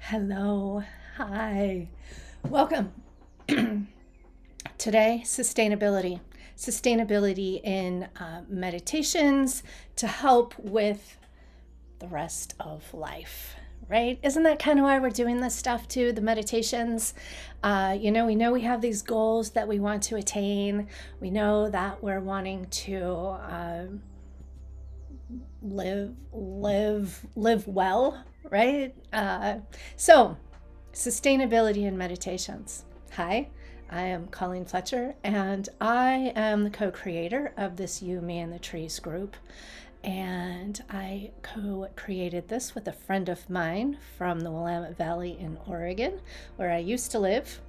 Hello, hi, welcome. Today, sustainability. Sustainability in meditations to help with the rest of life, right? Isn't that kind of why we're doing this stuff too, the meditations? We know we have these goals that we want to attain. We know that we're wanting to live well, right? So sustainability in meditations. Hi, I am Colleen Fletcher, and I am the co-creator of this You, Me, and the Trees group. And I co-created this with a friend of mine from the Willamette Valley in Oregon, where I used to live.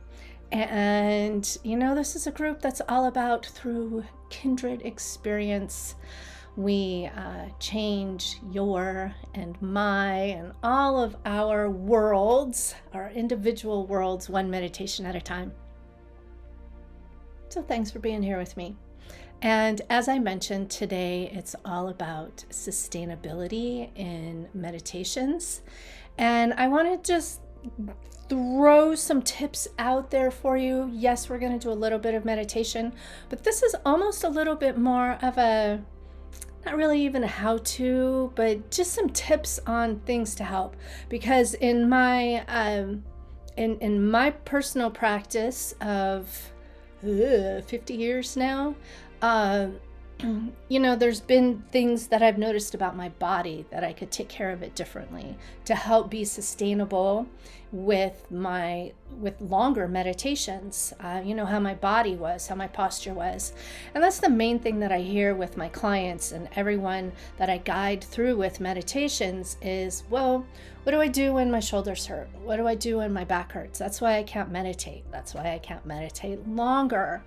And, this is a group that's all about through kindred experience. We change your and my and all of our worlds, our individual worlds, one meditation at a time. So thanks for being here with me. And as I mentioned, today it's all about sustainability in meditations. And I want to just throw some tips out there for you. Yes, we're going to do a little bit of meditation, but this is almost a little bit more of a, not really even a how-to, but just some tips on things to help. Because in my in my personal practice of 50 years now, there's been things that I've noticed about my body that I could take care of it differently to help be sustainable with longer meditations. How my body was, how my posture was. And that's the main thing that I hear with my clients and everyone that I guide through with meditations is, well, what do I do when my shoulders hurt? What do I do when my back hurts? That's why I can't meditate. That's why I can't meditate longer.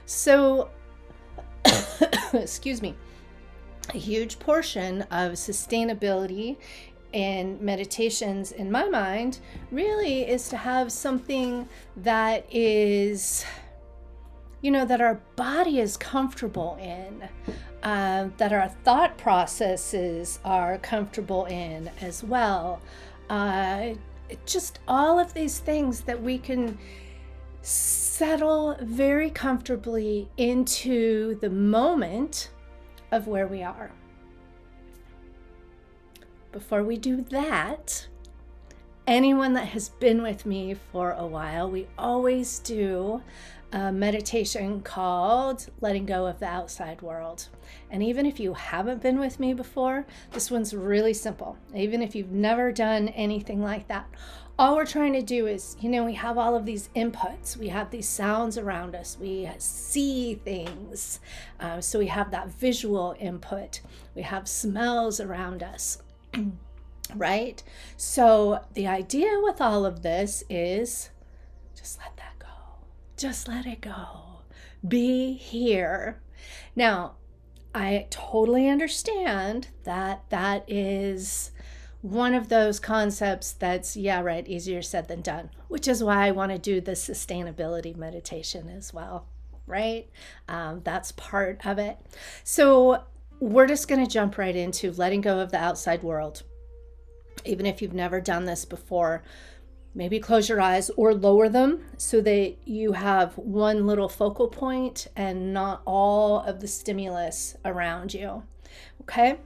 So excuse me, a huge portion of sustainability in meditations in my mind really is to have something that is, that our body is comfortable in, that our thought processes are comfortable in as well. Just all of these things that we can settle very comfortably into the moment of where we are. Before we do that, anyone that has been with me for a while, we always do a meditation called letting go of the outside world. And even if you haven't been with me before, this one's really simple. Even if you've never done anything like that, all we're trying to do is, we have all of these inputs. We have these sounds around us. We see things. So we have that visual input. We have smells around us, right? So the idea with all of this is just let that go. Just let it go. Be here. Now, I totally understand that that is one of those concepts that's, easier said than done, which is why I want to do the sustainability meditation as well, right? That's part of it. So we're just going to jump right into letting go of the outside world. Even if you've never done this before, maybe close your eyes or lower them so that you have one little focal point and not all of the stimulus around you. Okay?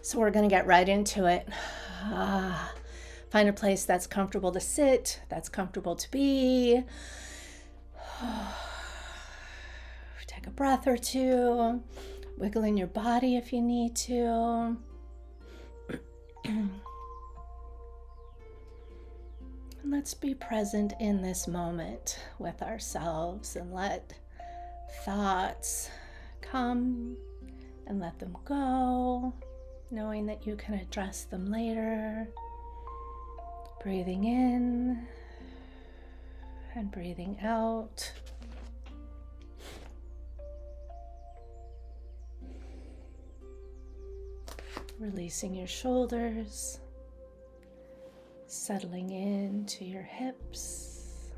So we're going to get right into it. Find a place that's comfortable to sit, that's comfortable to be. Take a breath or two. Wiggling your body if you need to. And let's be present in this moment with ourselves and let thoughts come and let them go, knowing that you can address them later. Breathing in and breathing out. Releasing your shoulders, settling into your hips.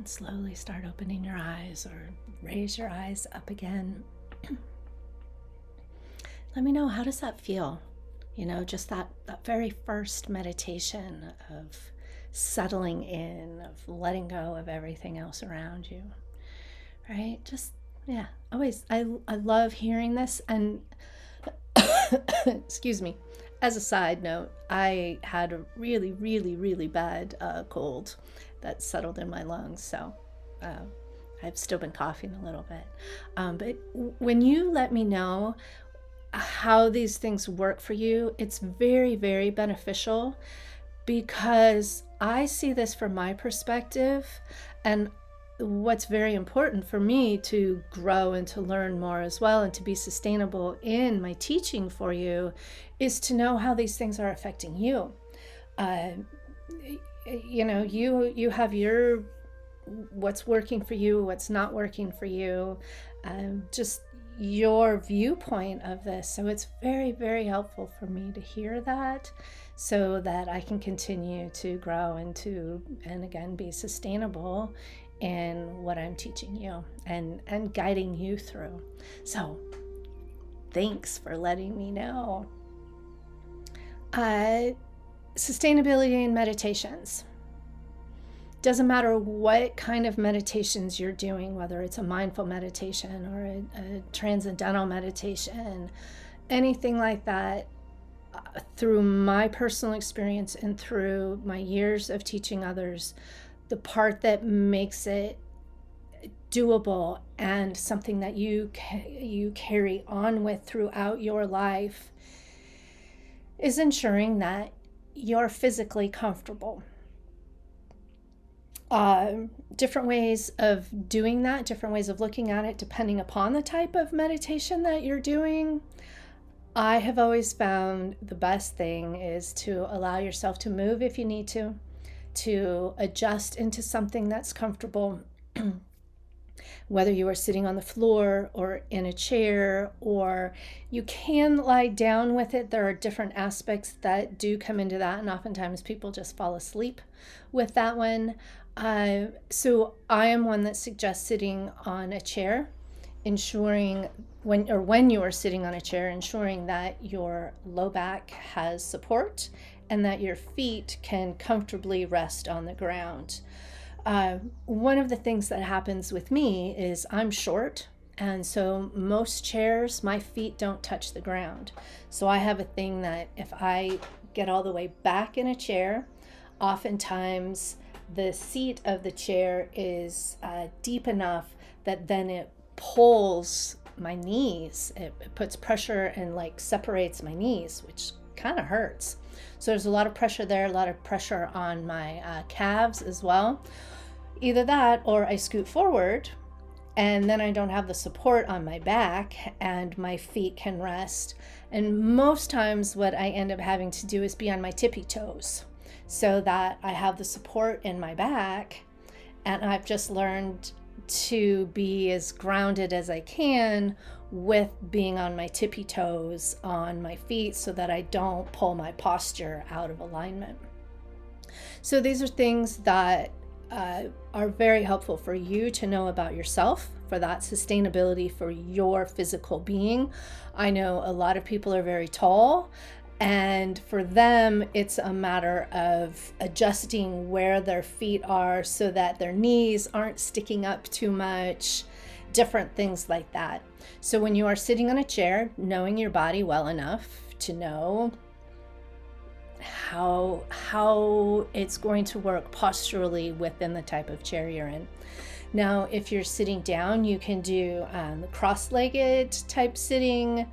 And slowly start opening your eyes or raise your eyes up again. Let me know, how does that feel? Just that very first meditation of settling in, of letting go of everything else around you, right? Just, yeah, always, I love hearing this. And excuse me, as a side note, I had a really, really, really bad cold that settled in my lungs. So I've still been coughing a little bit. But when you let me know how these things work for you, it's very, very beneficial, because I see this from my perspective. And what's very important for me to grow and to learn more as well, and to be sustainable in my teaching for you, is to know how these things are affecting you. You have your, what's working for you, what's not working for you, just your viewpoint of this. So it's very, very helpful for me to hear that, so that I can continue to grow and again, be sustainable in what I'm teaching you and guiding you through. So thanks for letting me know. Sustainability in meditations. Doesn't matter what kind of meditations you're doing, whether it's a mindful meditation or a transcendental meditation, anything like that. Through my personal experience and through my years of teaching others, the part that makes it doable and something that you carry on with throughout your life is ensuring that you're physically comfortable. Different ways of doing that, different ways of looking at it, depending upon the type of meditation that you're doing. I have always found the best thing is to allow yourself to move if you need to adjust into something that's comfortable, whether you are sitting on the floor or in a chair, or you can lie down with it. There are different aspects that do come into that, and oftentimes people just fall asleep with that one. So I am one that suggests sitting on a chair, ensuring when you are sitting on a chair, ensuring that your low back has support and that your feet can comfortably rest on the ground. One of the things that happens with me is I'm short, and so most chairs, my feet don't touch the ground. So I have a thing that if I get all the way back in a chair, oftentimes the seat of the chair is deep enough that then it pulls my knees. It puts pressure and separates my knees, which kind of hurts. So there's a lot of pressure there, a lot of pressure on my calves as well. Either that, or I scoot forward and then I don't have the support on my back and my feet can rest. And most times what I end up having to do is be on my tippy toes, so that I have the support in my back. And I've just learned to be as grounded as I can with being on my tippy toes on my feet, so that I don't pull my posture out of alignment. So these are things that are very helpful for you to know about yourself, for that sustainability for your physical being. I know a lot of people are very tall, and for them, it's a matter of adjusting where their feet are so that their knees aren't sticking up too much, different things like that. So when you are sitting on a chair, knowing your body well enough to know how it's going to work posturally within the type of chair you're in. Now, if you're sitting down, you can do the cross-legged type sitting.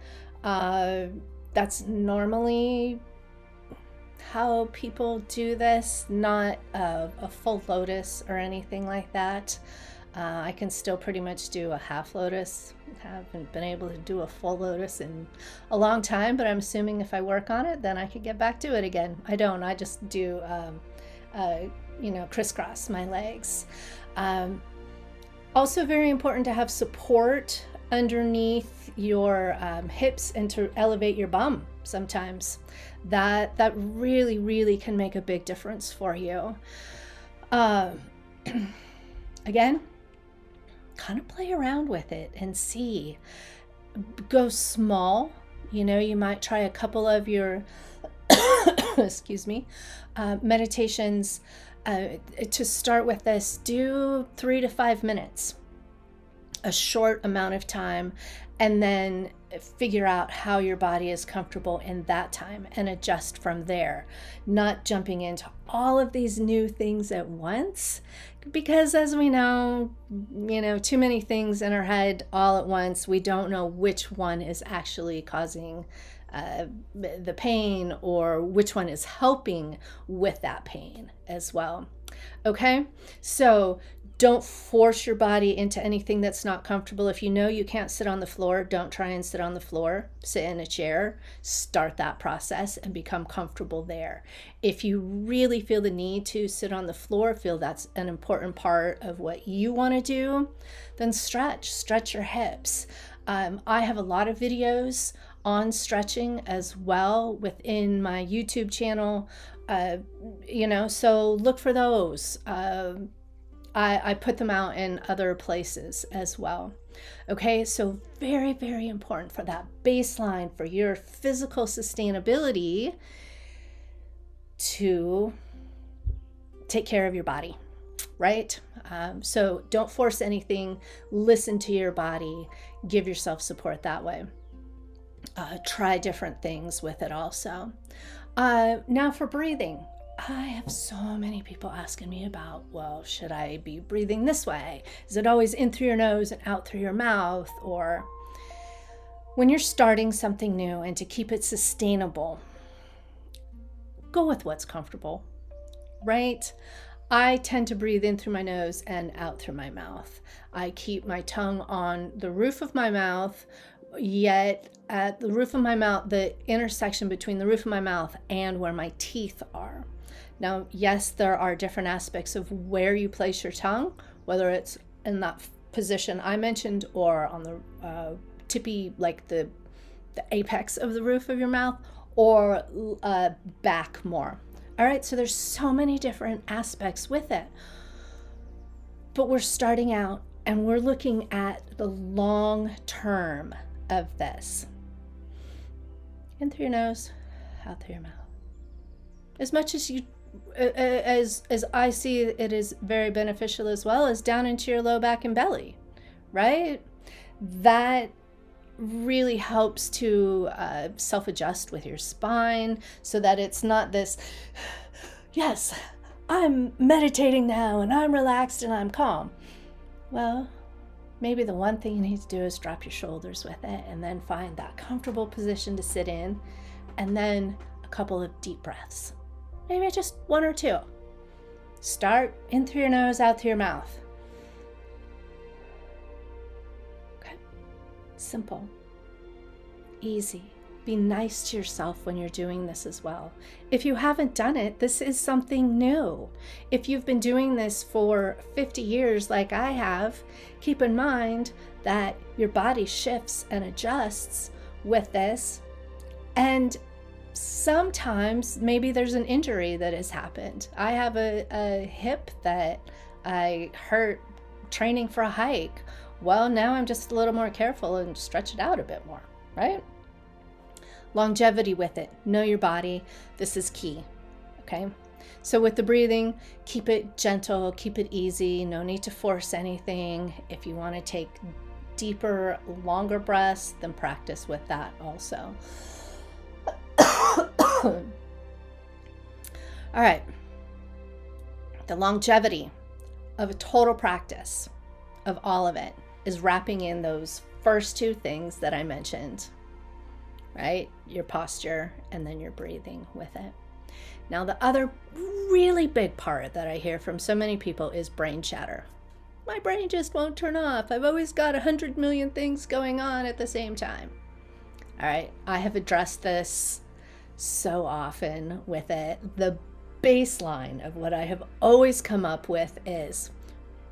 That's normally how people do this, not a full lotus or anything like that. I can still pretty much do a half lotus. Haven't been able to do a full lotus in a long time, but I'm assuming if I work on it, then I could get back to it again. I don't. I just do, crisscross my legs. Also very important to have support underneath your hips and to elevate your bum sometimes. That really, really can make a big difference for you. Again, kind of play around with it and see. Go small. You might try a couple of your excuse me, meditations. To start with this, do 3 to 5 minutes, a short amount of time, and then figure out how your body is comfortable in that time and adjust from there, not jumping into all of these new things at once, because as we know, too many things in our head all at once, we don't know which one is actually causing the pain, or which one is helping with that pain as well. Okay, so don't force your body into anything that's not comfortable. If you know you can't sit on the floor, don't try and sit on the floor. Sit in a chair, start that process and become comfortable there. If you really feel the need to sit on the floor, feel that's an important part of what you want to do, then stretch your hips. I have a lot of videos on stretching as well within my YouTube channel, so look for those. I put them out in other places as well. Okay, so very, very important for that baseline for your physical sustainability to take care of your body, right? So don't force anything, listen to your body, give yourself support that way. Try different things with it also. Now for breathing. I have so many people asking me about, well, should I be breathing this way? Is it always in through your nose and out through your mouth? Or when you're starting something new and to keep it sustainable, go with what's comfortable, right? I tend to breathe in through my nose and out through my mouth. I keep my tongue on the roof of my mouth, yet at the roof of my mouth, the intersection between the roof of my mouth and where my teeth are. Now, yes, there are different aspects of where you place your tongue, whether it's in that position I mentioned or on the tippy, like the apex of the roof of your mouth, or back more. All right, so there's so many different aspects with it. But we're starting out and we're looking at the long term of this. In through your nose, out through your mouth. As much as you, as I see it is very beneficial as well, as down into your low back and belly, right? That really helps to self-adjust with your spine so that it's not this, yes, I'm meditating now and I'm relaxed and I'm calm. Well, maybe the one thing you need to do is drop your shoulders with it and then find that comfortable position to sit in, and then a couple of deep breaths. Maybe just 1 or 2. Start in through your nose, out through your mouth. Okay. Simple. Easy. Be nice to yourself when you're doing this as well. If you haven't done it, this is something new. If you've been doing this for 50 years like I have, keep in mind that your body shifts and adjusts with this. And sometimes maybe there's an injury that has happened. I have a hip that I hurt training for a hike. Well, now I'm just a little more careful and stretch it out a bit more, right? Longevity with it. Know your body. This is key. Okay. So with the breathing, keep it gentle, keep it easy. No need to force anything. If you want to take deeper, longer breaths, then practice with that also. All right. The longevity of a total practice of all of it is wrapping in those first 2 things that I mentioned. Right? Your posture and then your breathing with it. Now, the other really big part that I hear from so many people is brain chatter. My brain just won't turn off. I've always got 100 million things going on at the same time. All right. I have addressed this so often with it. The baseline of what I have always come up with is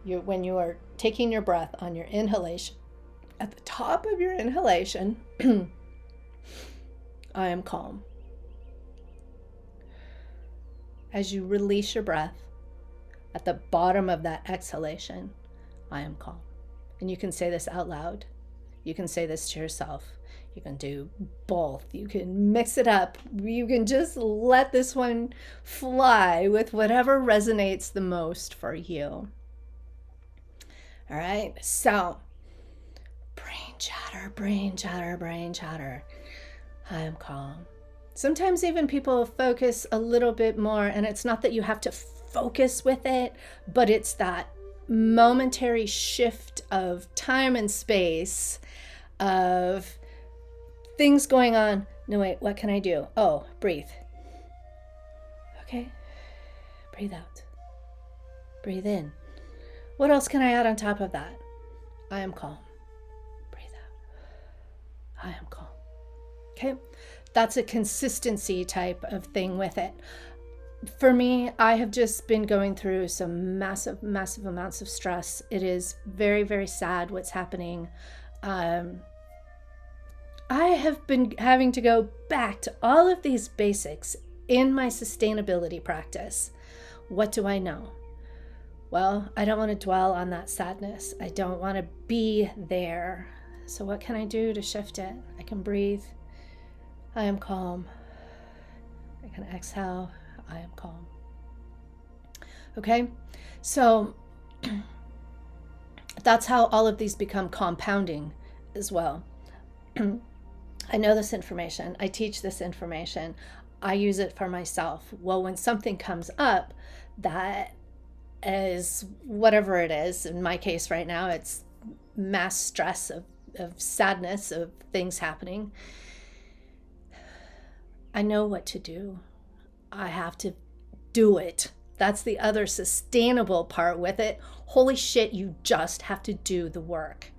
when you are taking your breath on your inhalation, at the top of your inhalation, I am calm. As you release your breath, at the bottom of that exhalation, I am calm. And you can say this out loud. You can say this to yourself. You can do both. You can mix it up. You can just let this one fly with whatever resonates the most for you. All right, so brain chatter, brain chatter, brain chatter. I am calm. Sometimes even people focus a little bit more, and it's not that you have to focus with it, but it's that momentary shift of time and space, of things going on. No, wait, what can I do? Oh, breathe. Okay, breathe out. Breathe in. What else can I add on top of that? I am calm. Breathe out. I am calm. Okay, that's a consistency type of thing with it. For me, I have just been going through some massive, massive amounts of stress. It is very, very sad what's happening. I have been having to go back to all of these basics in my sustainability practice. What do I know? Well, I don't want to dwell on that sadness. I don't want to be there. So what can I do to shift it? I can breathe. I am calm. I can exhale. I am calm. Okay, so that's how all of these become compounding as well. I know this information. I teach this information. I use it for myself. Well, when something comes up that is whatever it is, in my case right now, it's mass stress of sadness, of things happening. I know what to do. I have to do it. That's the other sustainable part with it. Holy shit, you just have to do the work.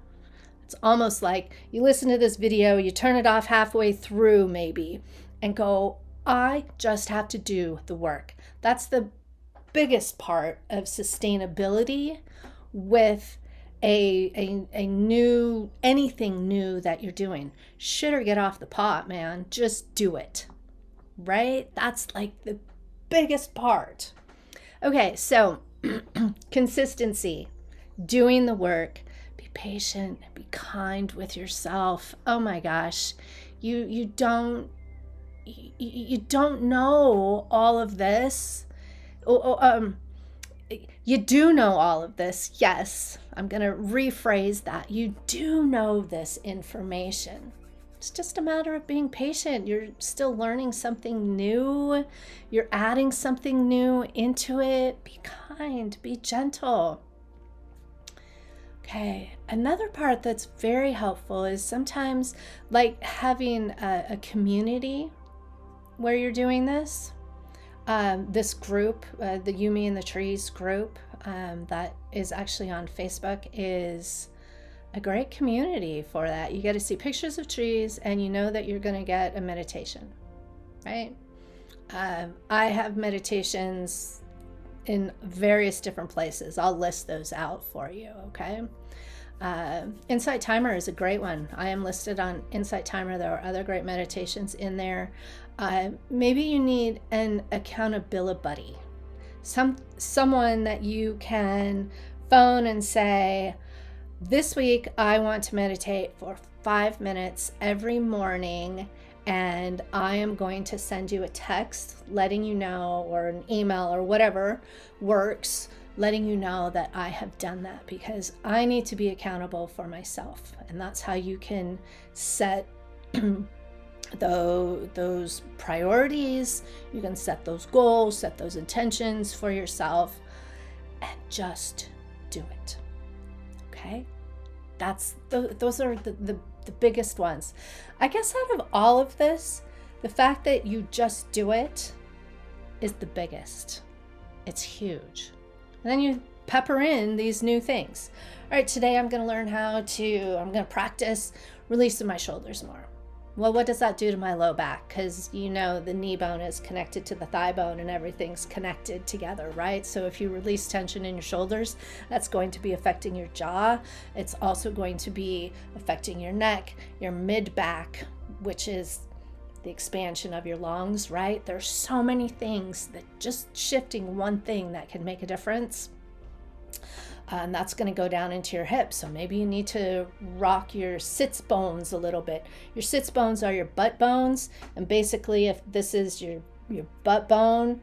It's almost like you listen to this video, you turn it off halfway through maybe, and go, I just have to do the work. That's the biggest part of sustainability with a new, anything new that you're doing. Shit or get off the pot, man. Just do it. Right? That's like the biggest part. Okay, so consistency, doing the work, be patient, be kind with yourself. Oh my gosh, you don't know all of this. You do know all of this. Yes, I'm going to rephrase that. You do know this information. It's just a matter of being patient. You're still learning something new. You're adding something new into it. Be kind, be gentle. Okay, another part that's very helpful is sometimes like having a community where you're doing this. This group, the You, Me, and the Trees group that is actually on Facebook, is a great community for that. You get to see pictures of trees and you know that you're going to get a meditation, right? I have meditations in various different places. I'll list those out for you, okay? Insight Timer is a great one. I am listed on Insight Timer. There are other great meditations in there. Maybe you need an accountability buddy, someone that you can phone and say, this week I want to meditate for 5 minutes every morning, and I am going to send you a text letting you know, or an email or whatever works, letting you know that I have done that, because I need to be accountable for myself. And that's how you can set those priorities. You can set those goals, set those intentions for yourself, and just do it. Okay? Those are the biggest ones. I guess out of all of this, the fact that you just do it is the biggest. It's huge. And then you pepper in these new things. All right, today I'm going to practice releasing my shoulders more. Well, what does that do to my low back? Because the knee bone is connected to the thigh bone and everything's connected together, right? So if you release tension in your shoulders, that's going to be affecting your jaw. It's also going to be affecting your neck, your mid back, which is the expansion of your lungs, right? There's so many things that just shifting one thing that can make a difference. And that's going to go down into your hips. So maybe you need to rock your sits bones a little bit. Your sits bones are your butt bones. And basically, if this is your butt bone,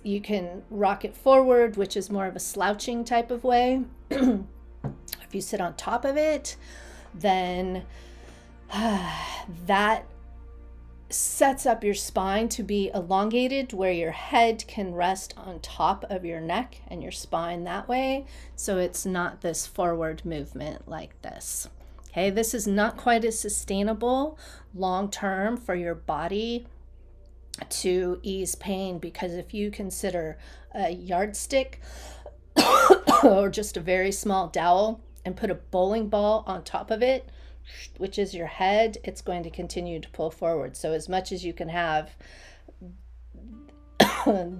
you can rock it forward, which is more of a slouching type of way. If you sit on top of it, then that sets up your spine to be elongated, where your head can rest on top of your neck and your spine that way. So it's not this forward movement like this. Okay, this is not quite as sustainable long term for your body to ease pain, because if you consider a yardstick or just a very small dowel and put a bowling ball on top of it, which is your head, it's going to continue to pull forward. So as much as you can have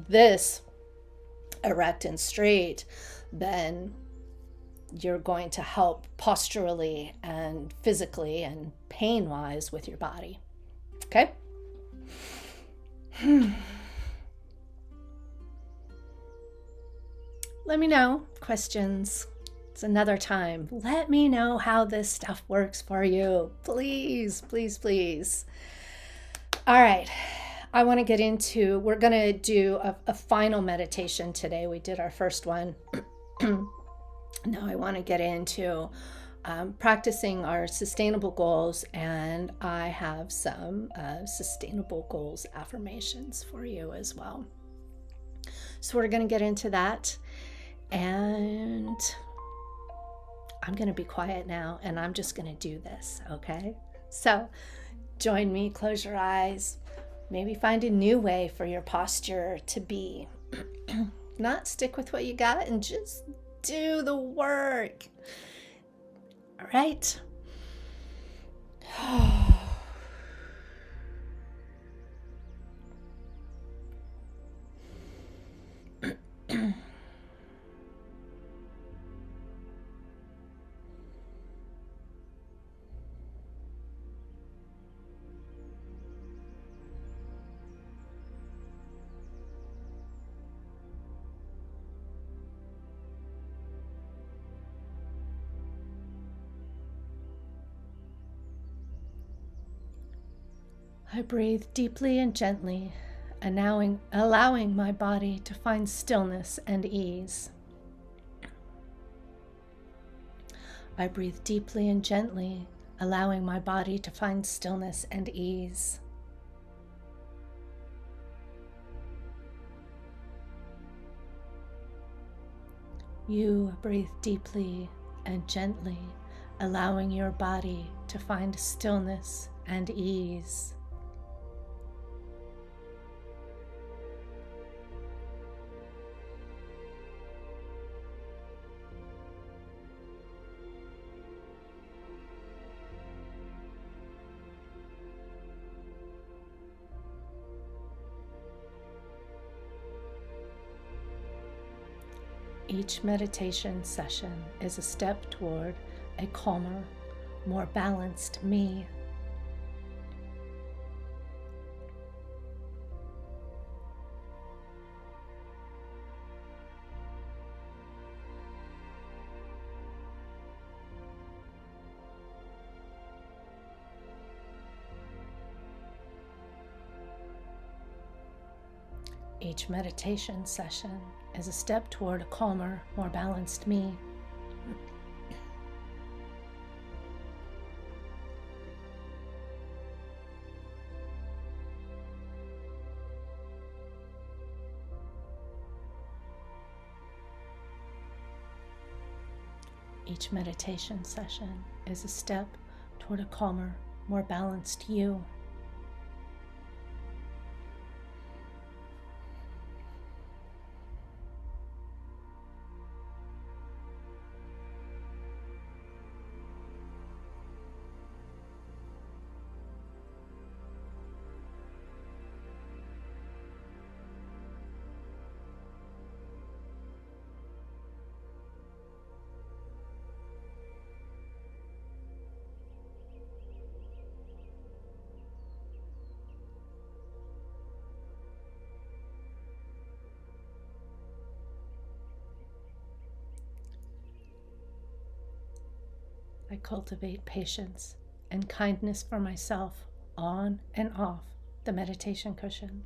this erect and straight, then you're going to help posturally and physically and pain-wise with your body. Okay? Let me know questions. It's another time. Let me know how this stuff works for you. Please, please, please. All right. I want to get into, we're going to do a final meditation today. We did our first one. Now I want to get into practicing our sustainable goals, and I have some sustainable goals affirmations for you as well. So we're going to get into that, and I'm going to be quiet now, and I'm just going to do this, okay? So join me, close your eyes, maybe find a new way for your posture to be. Not stick with what you got and just do the work. All right. I breathe deeply and gently, allowing my body to find stillness and ease. I breathe deeply and gently, allowing my body to find stillness and ease. You breathe deeply and gently, allowing your body to find stillness and ease. Each meditation session is a step toward a calmer, more balanced me. Each meditation session is a step toward a calmer, more balanced me. Each meditation session is a step toward a calmer, more balanced you. I cultivate patience and kindness for myself on and off the meditation cushion.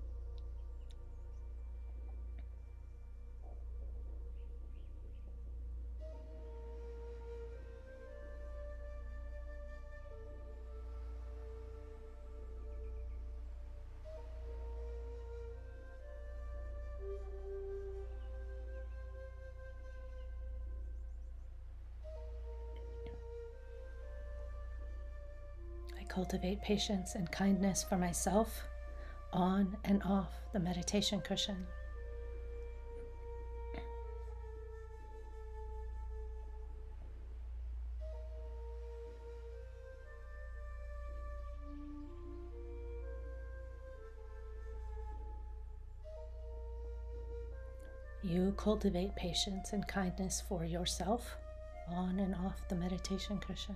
I cultivate patience and kindness for myself on and off the meditation cushion. You cultivate patience and kindness for yourself on and off the meditation cushion.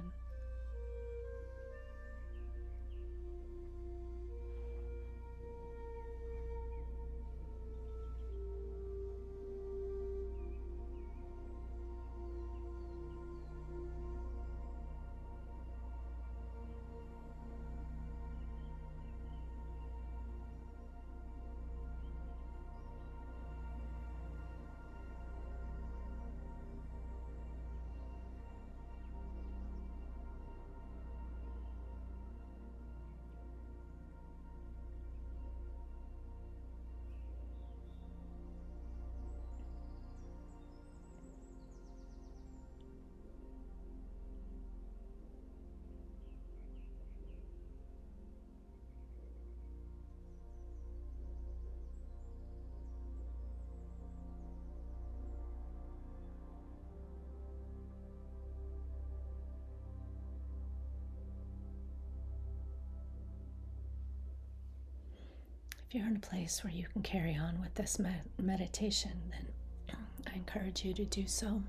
If you're in a place where you can carry on with this meditation, then I encourage you to do so.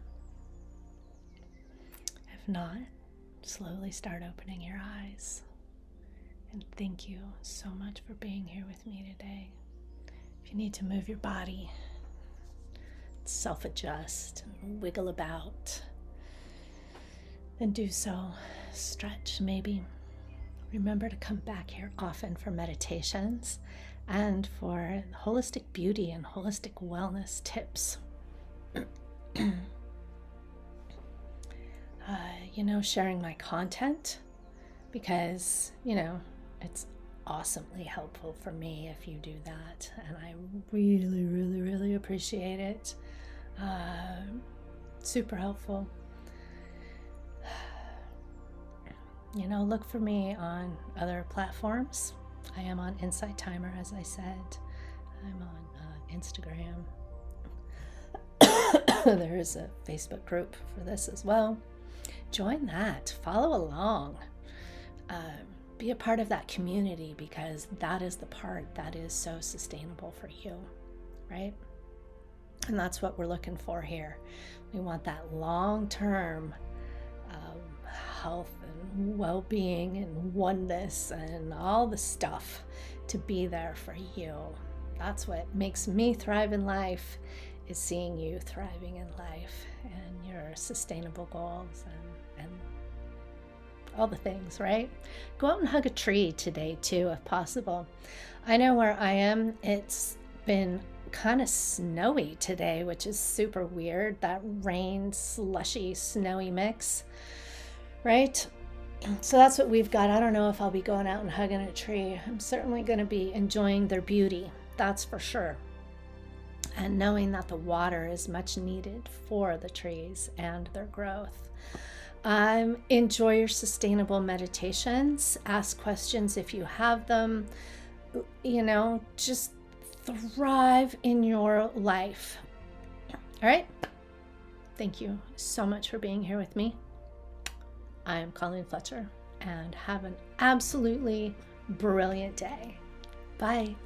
If not, slowly start opening your eyes. And thank you so much for being here with me today. If you need to move your body, self-adjust and wiggle about, then do so. Stretch maybe. Remember to come back here often for meditations and for holistic beauty and holistic wellness tips. Sharing my content, because, it's awesomely helpful for me if you do that. And I really, really, really appreciate it. Super helpful. Look for me on other platforms. I am on Insight Timer, as I said. I'm on Instagram. There is a Facebook group for this as well. Join that. Follow along. Be a part of that community, because that is the part that is so sustainable for you, right? And that's what we're looking for here. We want that long-term health and well-being and oneness and all the stuff to be there for you. That's what makes me thrive in life, is seeing you thriving in life and your sustainable goals and all the things, right? Go out and hug a tree today too, if possible. I know where I am, it's been kind of snowy today, which is super weird. That rain, slushy, snowy mix, right? So that's what we've got. I don't know if I'll be going out and hugging a tree. I'm certainly going to be enjoying their beauty, that's for sure. And knowing that the water is much needed for the trees and their growth. Enjoy your sustainable meditations. Ask questions if you have them. Just thrive in your life. All right? Thank you so much for being here with me. I am Colleen Fletcher, and have an absolutely brilliant day. Bye.